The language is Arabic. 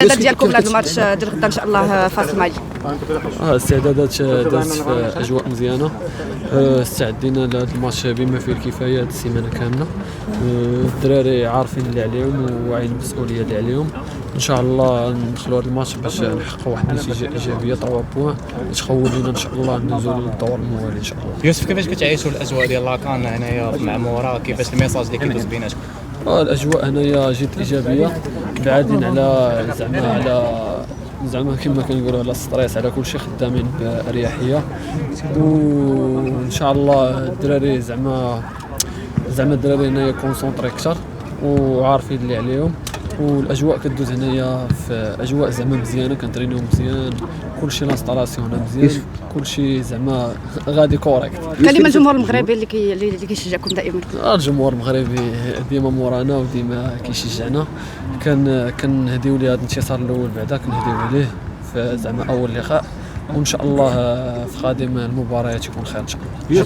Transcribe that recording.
الاستعدادات ديالكم لهذا الماتش ديال غدا ان شاء الله فاس مالي؟ الاستعدادات دازت في اجواء مزيانه. استعدينا لهذا الماتش بما فيه الكفايه هذه السيمانه كامله. الدراري عارفين اللي عليهم وواعيين المسؤوليه اللي عليهم. ان شاء الله ندخلوا هذا الماتش باش نحققوا واحد النتيجه ايجابيه 3 بوان تخول لنا ان شاء الله ندوزوا للدور الموالي ان شاء الله. يوسف، كيفاش كتعيشوا الاجواء ديال لاكان هنايا معموره؟ كيفاش الميساج اللي كيدوز بيناتكم؟ الاجواء هنايا جد ايجابيه، بعادين على زعما كما كنقولوا على الستريس، على كل شيء خدامين باريحيه. وان شاء الله الدراري زعما الدراري هنايا كونسونطري اكثر وعارفين اللي عليهم، والاجواء كدوز هنايا في اجواء زعما مزيانه، كنترينيو مزيان، كلشي لانستالاسيون هنا مزيان، كلشي زعما غادي كوريكت. كلمه الجمهور المغربي اللي كيشجعكم دائما. الجمهور المغربي ديما مورانا وديما كيشجعنا. كنهديو ليه هذا الانتصار الاول، بعدا كنهديو ليه في زعما اول لقاء، وان شاء الله في قادم المباريات يكون خير ان شاء الله.